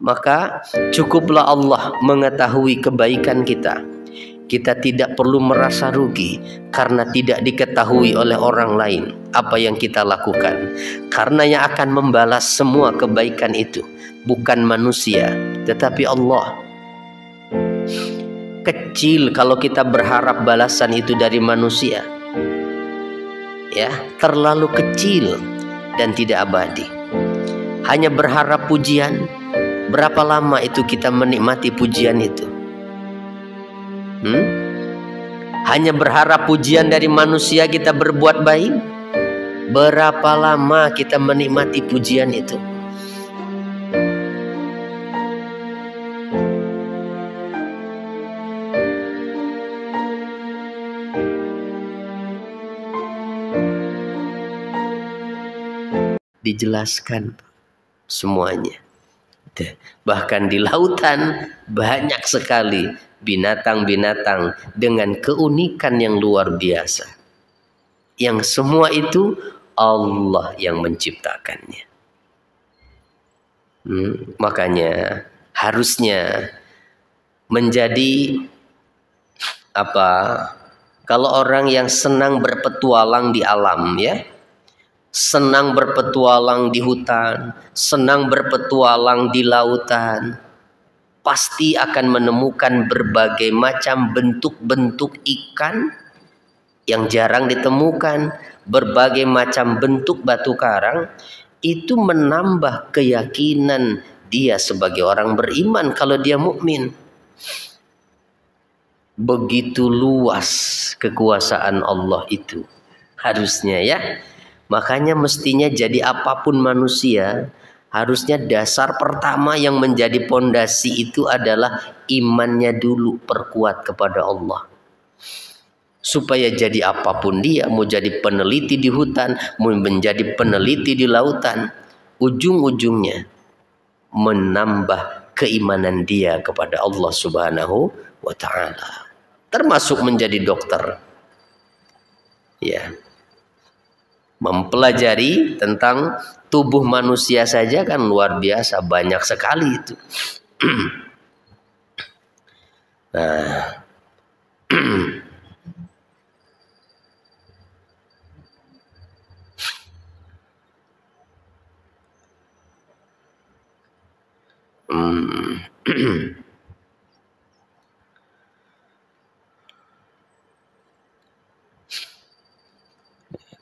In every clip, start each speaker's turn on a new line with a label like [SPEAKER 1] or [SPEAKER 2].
[SPEAKER 1] Maka cukuplah Allah mengetahui kebaikan kita. Kita tidak perlu merasa rugi karena tidak diketahui oleh orang lain apa yang kita lakukan. Karena yang akan membalas semua kebaikan itu bukan manusia, tetapi Allah. Kecil kalau kita berharap balasan itu dari manusia. Ya, terlalu kecil dan tidak abadi. Hanya berharap pujian, berapa lama itu kita menikmati pujian itu? Hanya berharap pujian dari manusia kita berbuat baik, berapa lama kita menikmati pujian itu? Dijelaskan semuanya. Bahkan di lautan banyak sekali binatang-binatang dengan keunikan yang luar biasa. Yang semua itu Allah yang menciptakannya. Makanya harusnya menjadi apa? Kalau orang yang senang berpetualang di alam, ya, senang berpetualang di hutan, senang berpetualang di lautan, pasti akan menemukan berbagai macam bentuk-bentuk ikan yang jarang ditemukan, berbagai macam bentuk batu karang. Itu menambah keyakinan dia sebagai orang beriman kalau dia mukmin. Begitu luas kekuasaan Allah itu harusnya, ya. Makanya mestinya jadi apapun manusia, harusnya dasar pertama yang menjadi pondasi itu adalah imannya dulu, perkuat kepada Allah. Supaya jadi apapun dia, mau jadi peneliti di hutan, mau menjadi peneliti di lautan, ujung-ujungnya menambah keimanan dia kepada Allah Subhanahu wa ta'ala. Termasuk menjadi dokter. Ya. Mempelajari tentang tubuh manusia saja kan luar biasa, banyak sekali itu. Nah,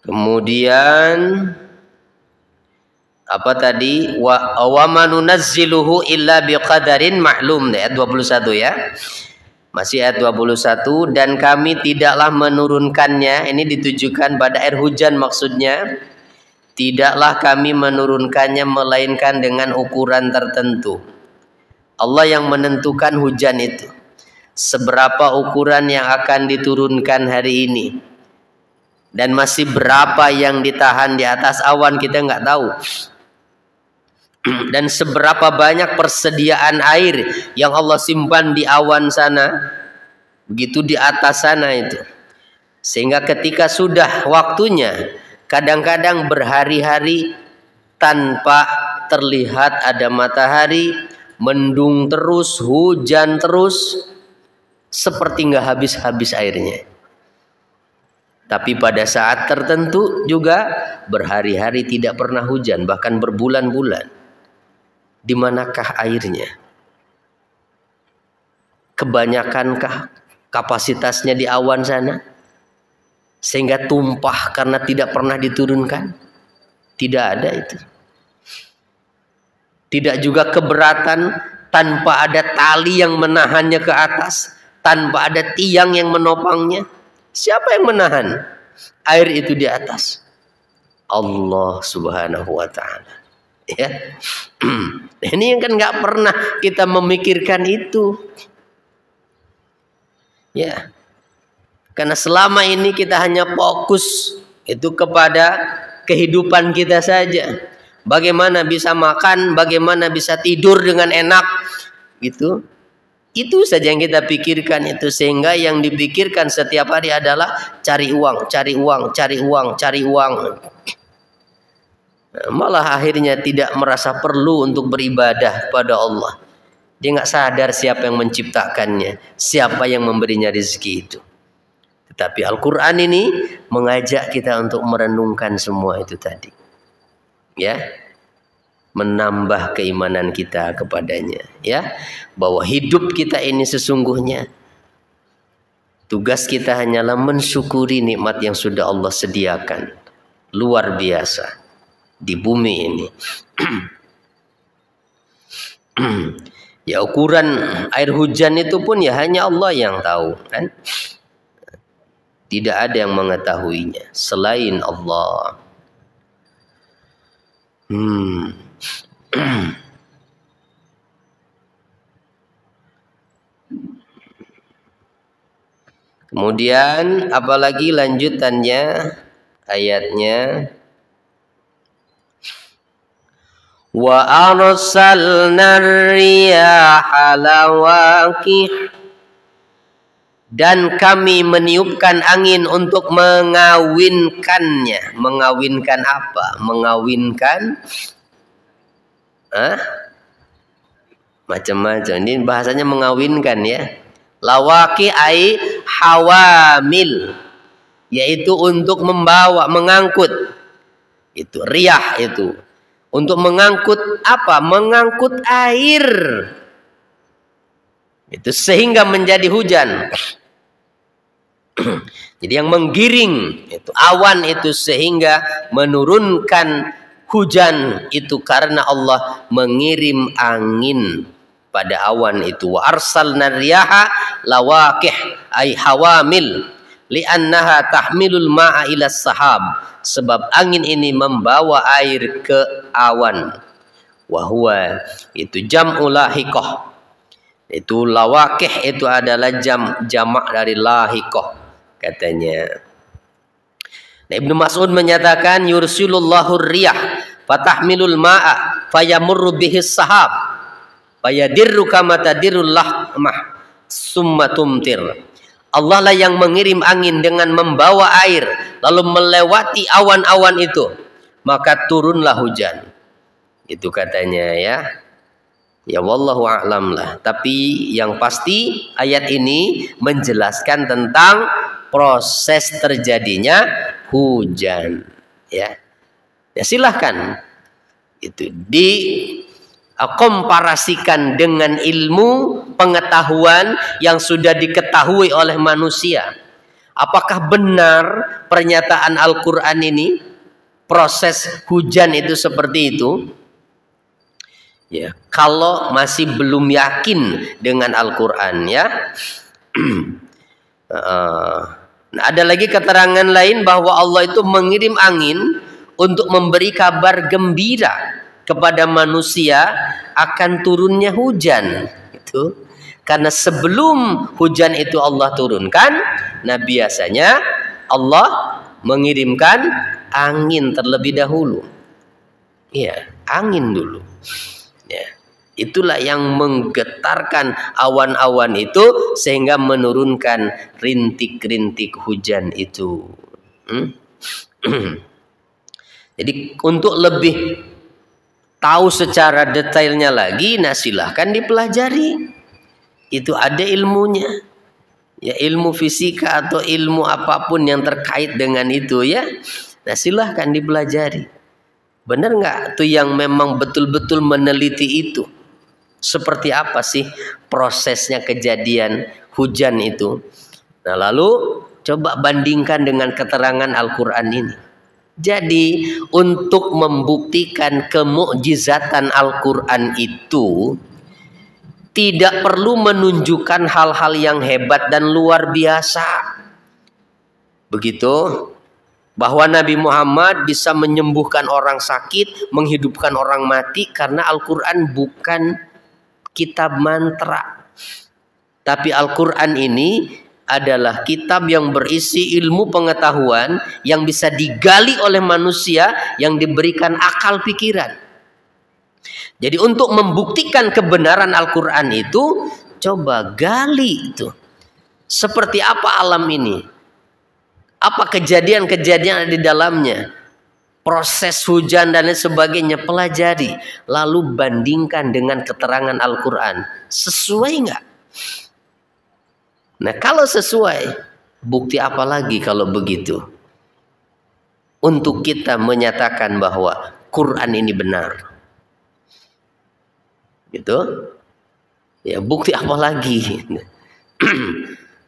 [SPEAKER 1] kemudian apa tadi? Wa manunazziluhu illa biqadarin ma'lum, ayat 21 ya. Masih ayat 21, dan kami tidaklah menurunkannya, ini ditujukan pada air hujan maksudnya. Tidaklah kami menurunkannya melainkan dengan ukuran tertentu. Allah yang menentukan hujan itu. Seberapa ukuran yang akan diturunkan hari ini. Dan masih berapa yang ditahan di atas awan kita nggak tahu. Dan seberapa banyak persediaan air yang Allah simpan di awan sana, begitu di atas sana itu. Sehingga ketika sudah waktunya, kadang-kadang berhari-hari tanpa terlihat ada matahari, mendung terus, hujan terus, seperti nggak habis-habis airnya. Tapi pada saat tertentu juga berhari-hari tidak pernah hujan, bahkan berbulan-bulan. Di manakah airnya? Kebanyakankah kapasitasnya di awan sana? Sehingga tumpah karena tidak pernah diturunkan? Tidak ada itu. Tidak juga keberatan tanpa ada tali yang menahannya ke atas, tanpa ada tiang yang menopangnya. Siapa yang menahan air itu di atas? Allah Subhanahu wa ta'ala. Ya. Ini yang kan nggak pernah kita memikirkan itu. Ya. Karena selama ini kita hanya fokus itu kepada kehidupan kita saja. Bagaimana bisa makan, bagaimana bisa tidur dengan enak gitu. Itu saja yang kita pikirkan itu, sehingga yang dipikirkan setiap hari adalah cari uang, cari uang, cari uang, cari uang. Malah akhirnya tidak merasa perlu untuk beribadah pada Allah. Dia nggak sadar siapa yang menciptakannya, siapa yang memberinya rezeki itu. Tetapi Al-Quran ini mengajak kita untuk merenungkan semua itu tadi, ya, menambah keimanan kita kepadanya, ya, bahwa hidup kita ini sesungguhnya tugas kita hanyalah mensyukuri nikmat yang sudah Allah sediakan, luar biasa di bumi ini. Ya, ukuran air hujan itu pun ya hanya Allah yang tahu, kan? Tidak ada yang mengetahuinya selain Allah. Kemudian apalagi lanjutannya ayatnya, wa arsalna riyaha lawaqih, dan kami meniupkan angin untuk mengawinkannya. Mengawinkan apa? Mengawinkan macam-macam. Ini bahasanya mengawinkan, ya. Lawaqih ai hawamil, yaitu untuk membawa, mengangkut. Itu riyah itu. Untuk mengangkut apa? Mengangkut air. Itu sehingga menjadi hujan. Jadi yang menggiring itu awan itu sehingga menurunkan hujan itu karena Allah mengirim angin pada awan itu. Wa arsalna riyaha lawaqih ay hawamil li'annaha tahmilul ma'a ila sahab, sebab angin ini membawa air ke awan. Wa huwa itu jam'u lahiqah, itu lawaqih itu adalah jamak dari lahiqah katanya. Nah, Ibnu Mas'ud menyatakan yursilullahu riyah fatahmilul ma'a fayamurru bihis sahab fayadirru kama tadirul lahmah summa tumtir. Allah lah yang mengirim angin dengan membawa air lalu melewati awan-awan itu, maka turunlah hujan. Itu katanya, ya. Ya wallahu a'lam lah. Tapi yang pasti ayat ini menjelaskan tentang proses terjadinya hujan, ya. Ya silahkan itu dikomparasikan dengan ilmu pengetahuan yang sudah diketahui oleh manusia. Apakah benar pernyataan Al-Quran ini proses hujan itu seperti itu? Ya, kalau masih belum yakin dengan Al-Quran, ya. Nah, ada lagi keterangan lain bahwa Allah itu mengirim angin untuk memberi kabar gembira kepada manusia akan turunnya hujan. Itu karena sebelum hujan itu Allah turunkan, nah biasanya Allah mengirimkan angin terlebih dahulu. Iya, angin dulu. Ya, itulah yang menggetarkan awan-awan itu sehingga menurunkan rintik-rintik hujan itu. Jadi untuk lebih tahu secara detailnya lagi, nah silahkan dipelajari. Itu ada ilmunya. Ya, ilmu fisika atau ilmu apapun yang terkait dengan itu, ya. Nah silahkan dipelajari. Benar nggak tuh yang memang betul-betul meneliti itu? Seperti apa sih prosesnya kejadian hujan itu? Nah lalu coba bandingkan dengan keterangan Al-Quran ini. Jadi untuk membuktikan kemukjizatan Al-Quran itu tidak perlu menunjukkan hal-hal yang hebat dan luar biasa. Begitu. Bahwa Nabi Muhammad bisa menyembuhkan orang sakit, menghidupkan orang mati, karena Al-Quran bukan kitab mantra. Tapi Al-Quran ini adalah kitab yang berisi ilmu pengetahuan yang bisa digali oleh manusia yang diberikan akal pikiran. Jadi untuk membuktikan kebenaran Al-Quran itu, coba gali itu. Seperti apa alam ini? Apa kejadian-kejadian di dalamnya? proses hujan dan lain sebagainya, pelajari. Lalu bandingkan dengan keterangan Al-Quran. Sesuai nggak? Nah kalau sesuai, bukti apa lagi kalau begitu? Untuk kita menyatakan bahwa Quran ini benar. Gitu. Ya bukti apa lagi?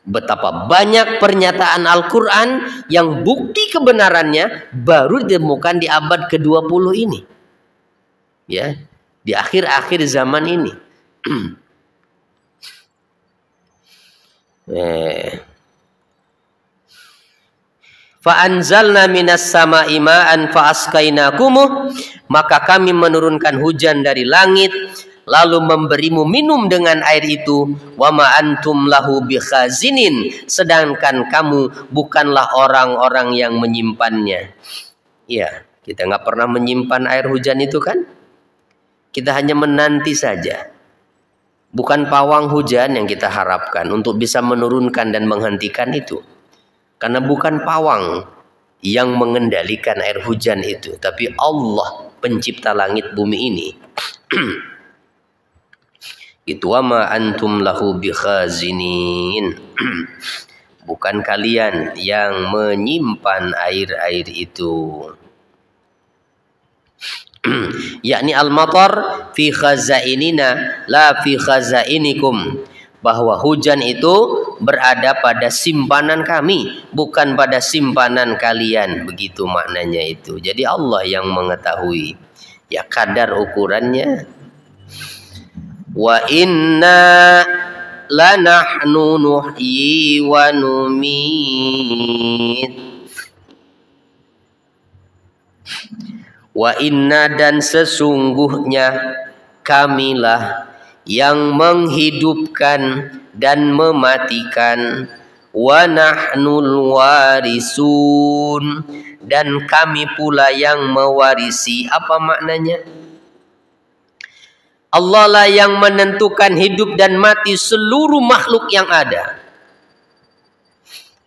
[SPEAKER 1] Betapa banyak pernyataan Al-Quran yang bukti kebenarannya baru ditemukan di abad ke-20 ini. Ya, di akhir-akhir zaman ini. Fa'anzalna minas sama'i ma'an fa'askainakumuh, maka kami menurunkan hujan dari langit lalu memberimu minum dengan air itu, wa ma antum lahu bikhazinin, sedangkan kamu bukanlah orang-orang yang menyimpannya. Ya, kita nggak pernah menyimpan air hujan itu kan? Kita hanya menanti saja. Bukan pawang hujan yang kita harapkan untuk bisa menurunkan dan menghentikan itu. Karena bukan pawang yang mengendalikan air hujan itu, tapi Allah pencipta langit bumi ini. Itu wama antum lahu bikhazinin. Bukan kalian yang menyimpan air-air itu. Yakni al-matar fi khazainina la fi khazainikum, bahwa hujan itu berada pada simpanan kami, bukan pada simpanan kalian. Begitu maknanya itu. Jadi Allah yang mengetahui ya kadar ukurannya. Wa inna lanahnu nuhyi wa numit. Wa inna, dan sesungguhnya kamilah yang menghidupkan dan mematikan, wa nahnul warisun, dan kami pula yang mewarisi. Apa maknanya? Allah lah yang menentukan hidup dan mati seluruh makhluk yang ada.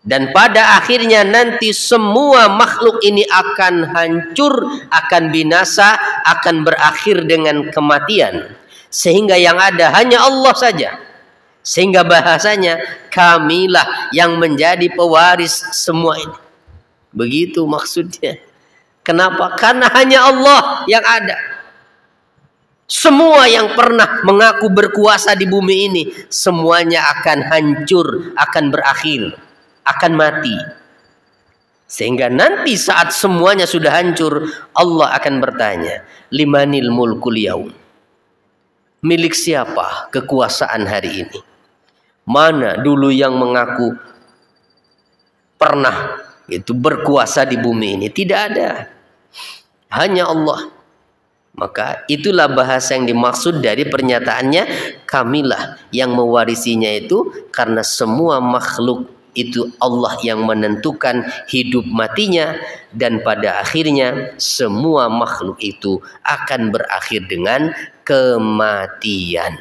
[SPEAKER 1] Dan pada akhirnya nanti semua makhluk ini akan hancur, akan binasa, akan berakhir dengan kematian. Sehingga yang ada hanya Allah saja. Sehingga bahasanya kamilah yang menjadi pewaris semua ini. Begitu maksudnya. Kenapa? Karena hanya Allah yang ada. Semua yang pernah mengaku berkuasa di bumi ini, semuanya akan hancur, akan berakhir, akan mati. Sehingga nanti saat semuanya sudah hancur, Allah akan bertanya, limanil mulkul yaum, milik siapa kekuasaan hari ini? Mana dulu yang mengaku pernah itu berkuasa di bumi ini? Tidak ada, hanya Allah. Maka itulah bahasa yang dimaksud dari pernyataannya kamilah yang mewarisinya itu, karena semua makhluk itu Allah yang menentukan hidup matinya, dan pada akhirnya semua makhluk itu akan berakhir dengan kematian.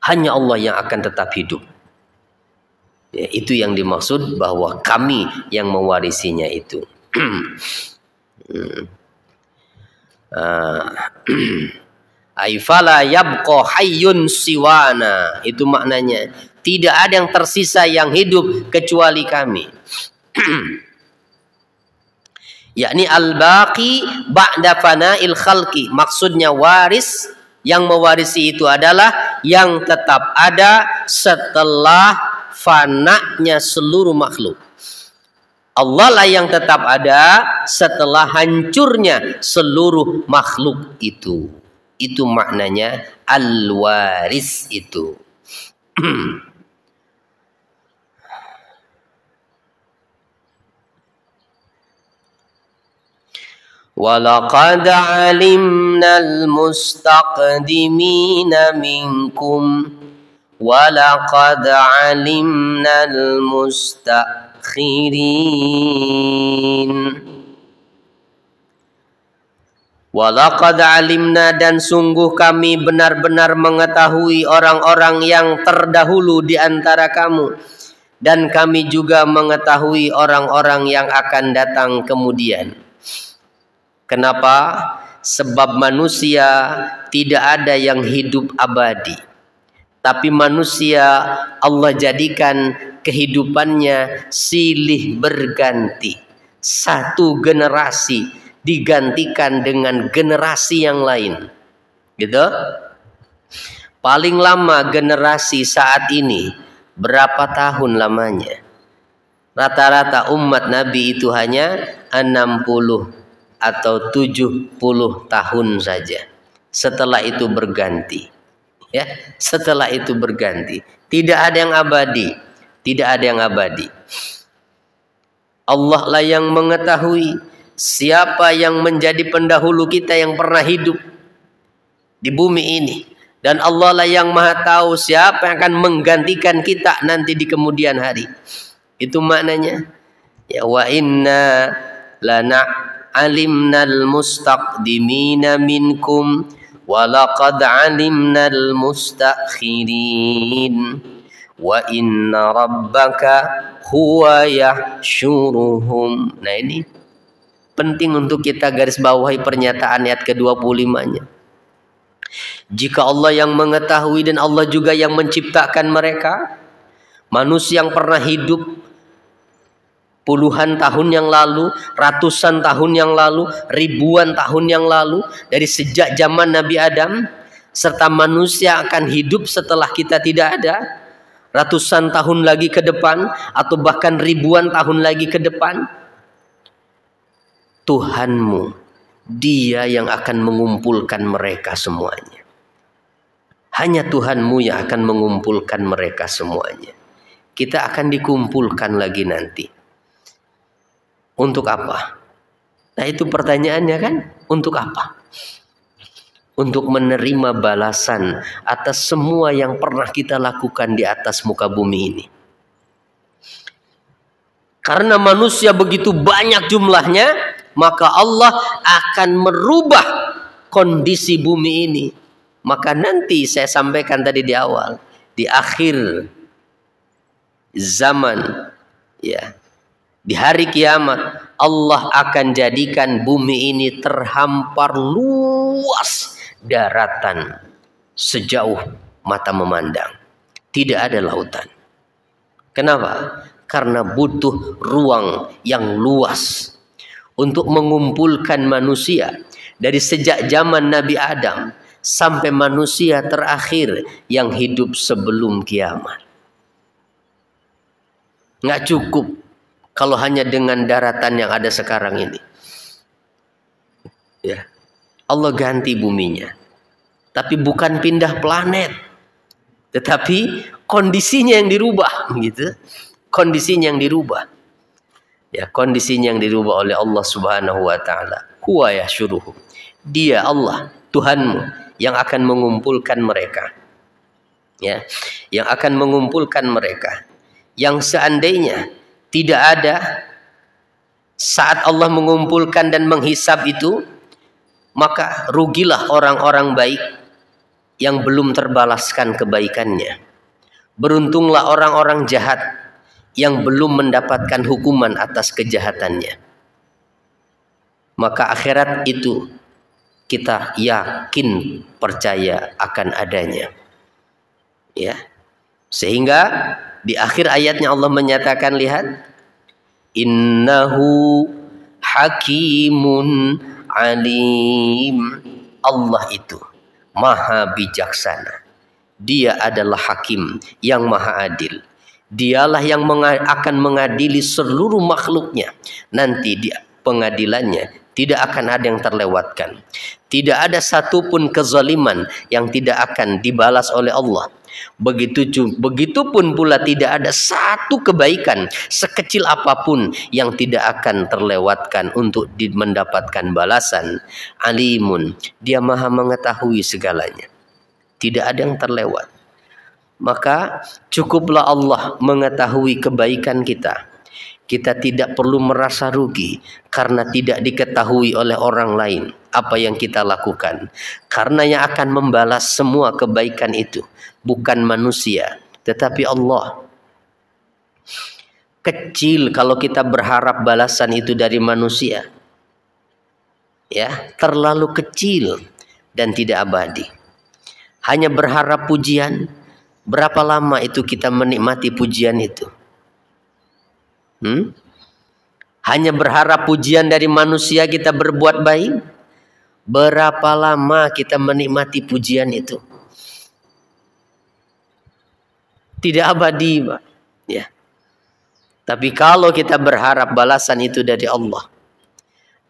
[SPEAKER 1] Hanya Allah yang akan tetap hidup. Ya, itu yang dimaksud bahwa kami yang mewarisinya itu. Aifala yabqa hayyun siwana, itu maknanya tidak ada yang tersisa yang hidup kecuali kami. Yakni al-baqi ba'da fana'il khalqi, maksudnya waris, yang mewarisi itu adalah yang tetap ada setelah fananya seluruh makhluk. Allah lah yang tetap ada setelah hancurnya seluruh makhluk itu. Itu maknanya al-waris itu. Walaqad alimnal mustaqdimina minkum walaqad alimnal mustakhirin. Walaqad alimna, dan sungguh kami benar-benar mengetahui orang-orang yang terdahulu di antara kamu, dan kami juga mengetahui orang-orang yang akan datang kemudian. Kenapa? Sebab manusia tidak ada yang hidup abadi. Tapi manusia Allah jadikan kehidupannya silih berganti. Satu generasi digantikan dengan generasi yang lain. Gitu? Paling lama generasi saat ini berapa tahun lamanya? Rata-rata umat Nabi itu hanya 60 atau 70 tahun saja. Setelah itu berganti. Ya, setelah itu berganti. Tidak ada yang abadi. Tidak ada yang abadi. Allah lah yang mengetahui siapa yang menjadi pendahulu kita yang pernah hidup di bumi ini. Dan Allah lah yang maha tahu siapa yang akan menggantikan kita nanti di kemudian hari. Itu maknanya. Ya, wa inna lana alimnal mustaqdimina minkum walaqad alimnal mustakhirin wa inna rabbaka huwa yahsyuruhum. Nah, ini penting untuk kita garis bawahi pernyataan ayat ke-25-nya. Jika Allah yang mengetahui dan Allah juga yang menciptakan mereka, manusia yang pernah hidup puluhan tahun yang lalu, ratusan tahun yang lalu, ribuan tahun yang lalu, dari sejak zaman Nabi Adam, serta manusia akan hidup setelah kita tidak ada, ratusan tahun lagi ke depan, atau bahkan ribuan tahun lagi ke depan. Tuhanmu, Dia yang akan mengumpulkan mereka semuanya. Hanya Tuhanmu yang akan mengumpulkan mereka semuanya. Kita akan dikumpulkan lagi nanti. Untuk apa? Nah, itu pertanyaannya kan, untuk apa? Untuk menerima balasan atas semua yang pernah kita lakukan di atas muka bumi ini. Karena manusia begitu banyak jumlahnya, maka Allah akan merubah kondisi bumi ini. Maka nanti saya sampaikan tadi di awal, di akhir zaman, ya, di hari kiamat, Allah akan jadikan bumi ini terhampar luas daratan sejauh mata memandang. Tidak ada lautan. Kenapa? Karena butuh ruang yang luas untuk mengumpulkan manusia dari sejak zaman Nabi Adam sampai manusia terakhir yang hidup sebelum kiamat. Nggak cukup kalau hanya dengan daratan yang ada sekarang ini. Ya, Allah ganti buminya. Tapi bukan pindah planet, tetapi kondisinya yang dirubah, gitu. Kondisinya yang dirubah. Ya, kondisinya yang dirubah oleh Allah Subhanahu wa taala. Huwa yahsyuruhum. Dia Allah, Tuhanmu, yang akan mengumpulkan mereka. Ya, yang akan mengumpulkan mereka. Yang seandainya tidak ada saat Allah mengumpulkan dan menghisab itu, maka rugilah orang-orang baik yang belum terbalaskan kebaikannya. Beruntunglah orang-orang jahat yang belum mendapatkan hukuman atas kejahatannya. Maka akhirat itu kita yakin percaya akan adanya. Ya. Sehingga di akhir ayatnya Allah menyatakan, lihat, innahu hakimun alim. Allah itu maha bijaksana. Dia adalah hakim yang maha adil. Dialah yang akan mengadili seluruh makhluknya. Nanti di pengadilannya tidak akan ada yang terlewatkan. Tidak ada satupun kezaliman yang tidak akan dibalas oleh Allah. Begitupun pula tidak ada satu kebaikan sekecil apapun yang tidak akan terlewatkan untuk mendapatkan balasan. Alimun, Dia maha mengetahui segalanya. Tidak ada yang terlewat. Maka cukuplah Allah mengetahui kebaikan kita. Kita tidak perlu merasa rugi karena tidak diketahui oleh orang lain apa yang kita lakukan. Karena yang akan membalas semua kebaikan itu bukan manusia, tetapi Allah. Kecil kalau kita berharap balasan itu dari manusia. ya, terlalu kecil dan tidak abadi. Hanya berharap pujian, berapa lama itu kita menikmati pujian itu? Hanya berharap pujian dari manusia kita berbuat baik, berapa lama kita menikmati pujian itu? Tidak abadi, Pak. Ya. Tapi kalau kita berharap balasan itu dari Allah,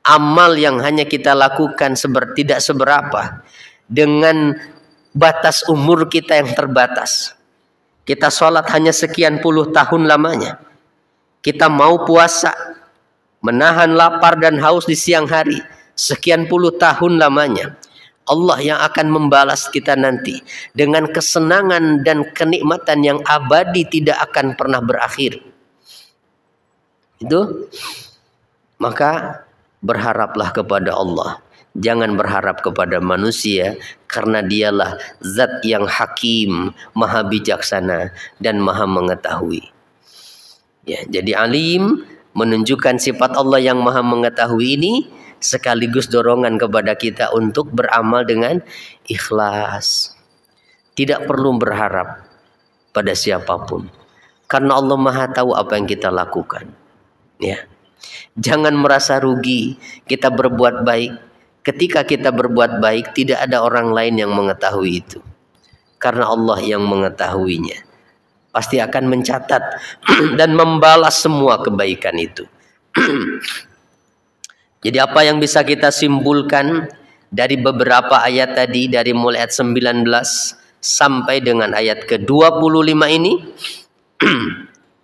[SPEAKER 1] amal yang hanya kita lakukan tidak seberapa dengan batas umur kita yang terbatas. Kita sholat hanya sekian puluh tahun lamanya. Kita mau puasa, menahan lapar dan haus di siang hari, sekian puluh tahun lamanya. Allah yang akan membalas kita nanti dengan kesenangan dan kenikmatan yang abadi tidak akan pernah berakhir. Itu, maka berharaplah kepada Allah. Jangan berharap kepada manusia, karena dialah zat yang hakim, maha bijaksana dan maha mengetahui. Ya, jadi alim menunjukkan sifat Allah yang maha mengetahui ini, sekaligus dorongan kepada kita untuk beramal dengan ikhlas. Tidak perlu berharap pada siapapun, karena Allah maha tahu apa yang kita lakukan. Ya, jangan merasa rugi kita berbuat baik. Ketika kita berbuat baik, tidak ada orang lain yang mengetahui itu, karena Allah yang mengetahuinya. Pasti akan mencatat dan membalas semua kebaikan itu. Jadi apa yang bisa kita simpulkan dari beberapa ayat tadi, dari mulai ayat 19 sampai dengan ayat ke-25 ini?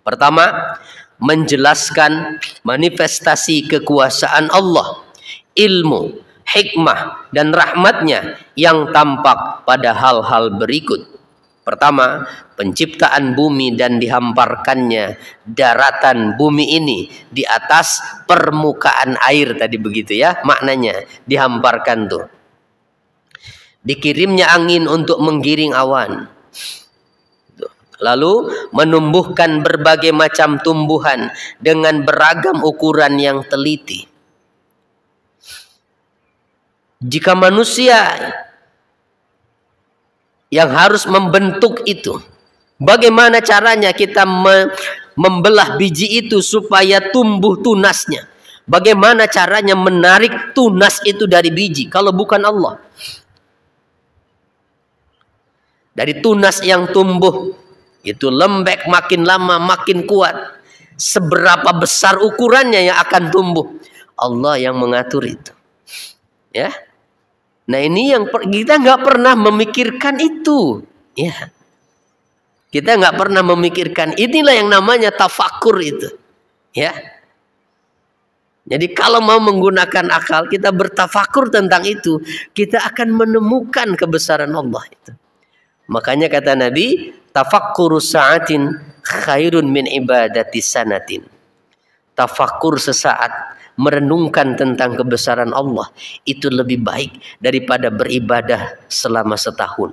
[SPEAKER 1] Pertama, menjelaskan manifestasi kekuasaan Allah, ilmu, hikmah, dan rahmatnya yang tampak pada hal-hal berikut. Pertama, penciptaan bumi dan dihamparkannya daratan bumi ini di atas permukaan air, tadi begitu ya maknanya, dihamparkan tuh. Dikirimnya angin untuk menggiring awan. Lalu menumbuhkan berbagai macam tumbuhan dengan beragam ukuran yang teliti. Jika manusia yang harus membentuk itu, bagaimana caranya kita membelah biji itu supaya tumbuh tunasnya? Bagaimana caranya menarik tunas itu dari biji kalau bukan Allah? Dari tunas yang tumbuh itu lembek, makin lama makin kuat. Seberapa besar ukurannya yang akan tumbuh? Allah yang mengatur itu. Ya. Nah, ini yang kita nggak pernah memikirkan itu, ya. Kita nggak pernah memikirkan. Inilah yang namanya tafakur itu, ya. Jadi kalau mau menggunakan akal, kita bertafakur tentang itu, kita akan menemukan kebesaran Allah itu. Makanya kata Nabi, tafakkuru sa'atin khairun min ibadati sanatin. Tafakur sesaat, merenungkan tentang kebesaran Allah, itu lebih baik daripada beribadah selama setahun.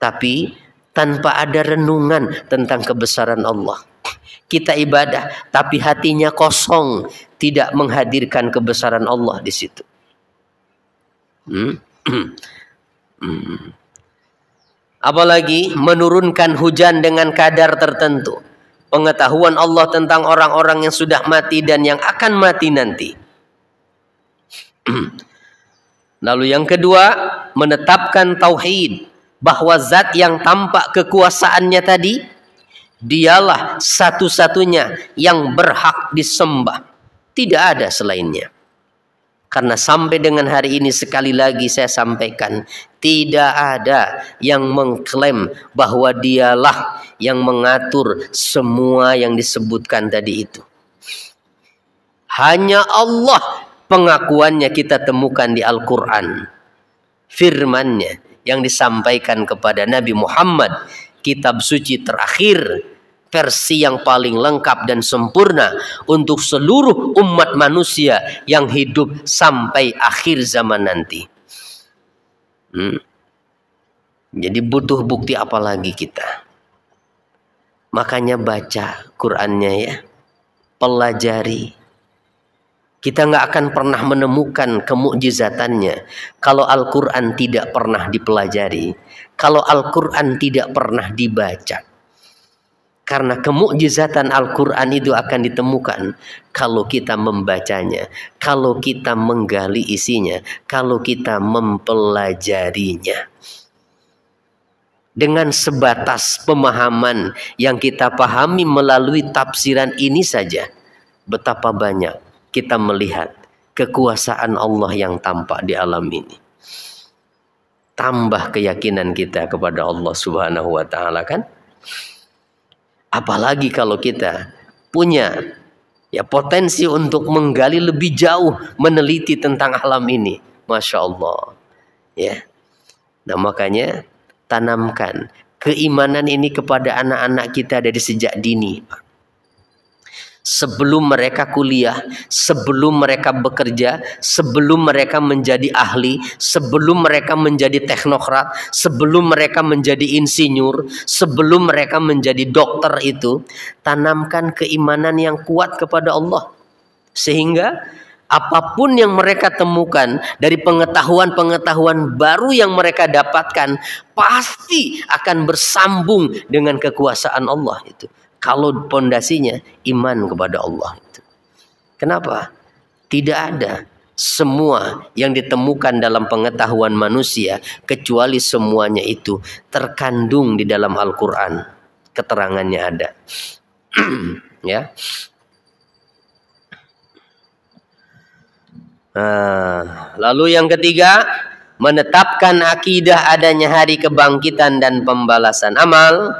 [SPEAKER 1] Tapi tanpa ada renungan tentang kebesaran Allah, kita ibadah tapi hatinya kosong, tidak menghadirkan kebesaran Allah di situ. Apalagi menurunkan hujan dengan kadar tertentu. Pengetahuan Allah tentang orang-orang yang sudah mati dan yang akan mati nanti. Lalu yang kedua, menetapkan tauhid, bahwa zat yang tampak kekuasaannya tadi, dialah satu-satunya yang berhak disembah. Tidak ada selainnya. Karena sampai dengan hari ini, sekali lagi saya sampaikan, tidak ada yang mengklaim bahwa dialah yang mengatur semua yang disebutkan tadi itu. Hanya Allah pengakuannya kita temukan di Al-Quran. Firman-Nya yang disampaikan kepada Nabi Muhammad, kitab suci terakhir, versi yang paling lengkap dan sempurna untuk seluruh umat manusia yang hidup sampai akhir zaman nanti. Jadi butuh bukti apa lagi kita? Makanya baca Qur'annya ya, pelajari, Kita nggak akan pernah menemukan kemukjizatannya kalau Al-Quran tidak pernah dipelajari, kalau Al-Quran tidak pernah dibaca. Karena kemukjizatan Al-Quran itu akan ditemukan kalau kita membacanya, kalau kita menggali isinya, kalau kita mempelajarinya. Dengan sebatas pemahaman yang kita pahami melalui tafsiran ini saja, betapa banyak kita melihat kekuasaan Allah yang tampak di alam ini. Tambah keyakinan kita kepada Allah Subhanahu wa Ta'ala, kan? Apalagi kalau kita punya potensi untuk menggali lebih jauh, meneliti tentang alam ini, Masya Allah. Ya. Nah, makanya tanamkan keimanan ini kepada anak-anak kita dari sejak dini, Pak. Sebelum mereka kuliah, sebelum mereka bekerja, sebelum mereka menjadi ahli, sebelum mereka menjadi teknokrat, sebelum mereka menjadi insinyur, sebelum mereka menjadi dokter itu, tanamkan keimanan yang kuat kepada Allah. Sehingga apapun yang mereka temukan dari pengetahuan-pengetahuan baru yang mereka dapatkan, pasti akan bersambung dengan kekuasaan Allah itu. Kalau pondasinya iman kepada Allah itu. Kenapa? Tidak ada semua yang ditemukan dalam pengetahuan manusia kecuali semuanya itu terkandung di dalam Al-Quran. Keterangannya ada. Ya. Lalu yang ketiga, menetapkan akidah adanya hari kebangkitan dan pembalasan amal.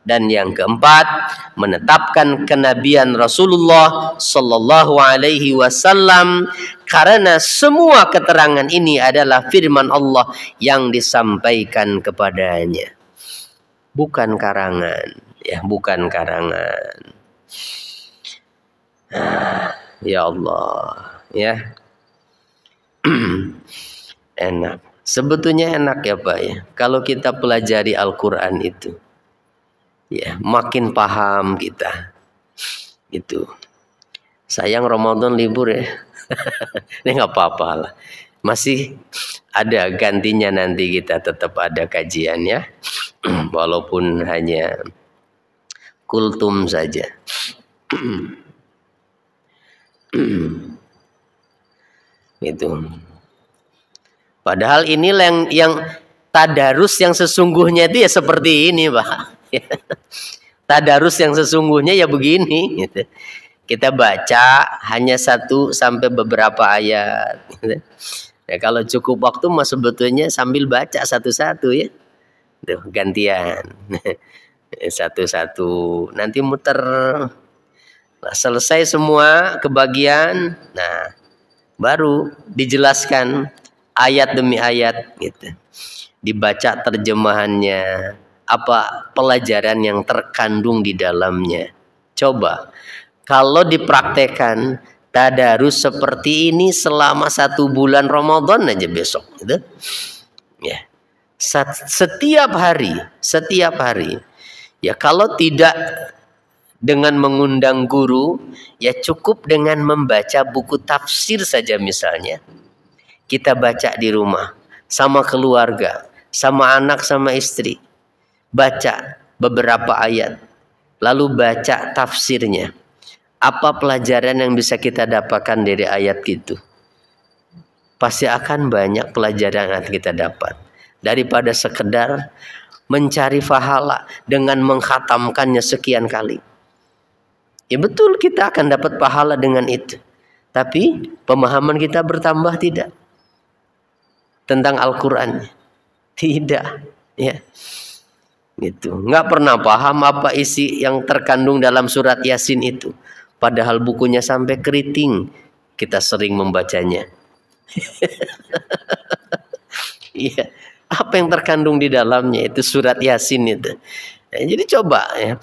[SPEAKER 1] Dan yang keempat, menetapkan kenabian Rasulullah Sallallahu Alaihi Wasallam, karena semua keterangan ini adalah firman Allah yang disampaikan kepadanya, bukan karangan, ya, bukan karangan. Ya Allah, ya. Enak, sebetulnya enak ya Pak ya, kalau kita pelajari Al-Quran itu. Ya, makin paham kita. Itu. Sayang Ramadan libur ya. Ini nggak apa-apa lah. Masih ada gantinya, nanti kita tetap ada kajian ya. Walaupun hanya kultum saja. Itu. Padahal ini yang tadarus yang sesungguhnya itu ya seperti ini, Pak. Tadarus yang sesungguhnya ya begini, gitu. Kita baca hanya 1 sampai beberapa ayat, gitu. Ya, kalau cukup waktu mah sebetulnya sambil baca satu-satu ya. Tuh, gantian. Satu-satu. Nanti muter. Nah, selesai semua kebagian, nah baru dijelaskan ayat demi ayat gitu. Dibaca terjemahannya, apa pelajaran yang terkandung di dalamnya. Coba kalau dipraktekkan tadarus seperti ini selama 1 bulan Ramadan aja besok gitu. Ya. Setiap hari. Ya, kalau tidak dengan mengundang guru, ya cukup dengan membaca buku tafsir saja misalnya. Kita baca di rumah sama keluarga, sama anak, sama istri. Baca beberapa ayat, lalu baca tafsirnya. Apa pelajaran yang bisa kita dapatkan dari ayat itu? Pasti akan banyak pelajaran yang kita dapat. Daripada sekedar mencari pahala dengan mengkhatamkannya sekian kali. Ya betul, kita akan dapat pahala dengan itu. Tapi pemahaman kita bertambah tidak? Tentang Al-Quran? Tidak. Ya. Gitu. Nggak pernah paham apa isi yang terkandung dalam surat Yasin itu. Padahal bukunya sampai keriting. Kita sering membacanya. Iya. Apa yang terkandung di dalamnya itu surat Yasin itu. Nah, jadi coba ya.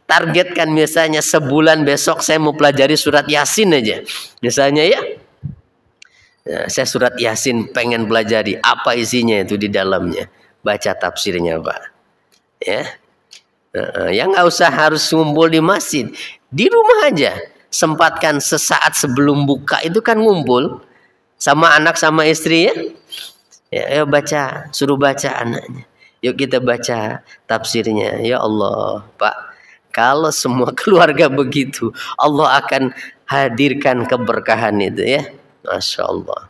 [SPEAKER 1] Targetkan misalnya sebulan besok saya mau pelajari surat Yasin aja. Misalnya ya. Nah, saya surat Yasin pengen pelajari. Apa isinya itu di dalamnya. Baca tafsirnya Pak. Ya, yang nggak usah harus ngumpul di masjid, di rumah aja sempatkan sesaat sebelum buka itu kan ngumpul sama anak sama istri ya. Ya, baca, suruh baca anaknya. Yuk kita baca tafsirnya. Ya Allah, Pak, kalau semua keluarga begitu, Allah akan hadirkan keberkahan itu ya. Masya Allah.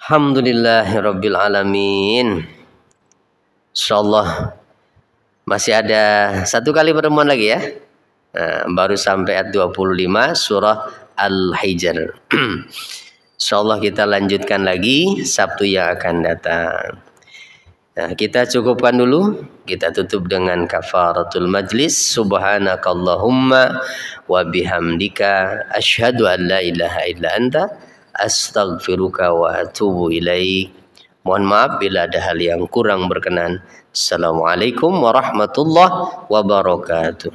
[SPEAKER 1] Alhamdulillahirabbil alamin. Insyaallah masih ada satu kali pertemuan lagi ya. Nah, baru sampai ayat 25 surah Al-Hijr. Insyaallah kita lanjutkan lagi Sabtu yang akan datang. Nah, kita cukupkan dulu. Kita tutup dengan kafaratul majlis. Subhanakallahumma wa bihamdika asyhadu an la ilaha illa anta astaghfiruka wa atubu ilaik. Mohon maaf bila ada hal yang kurang berkenan. Assalamualaikum warahmatullahi wabarakatuh.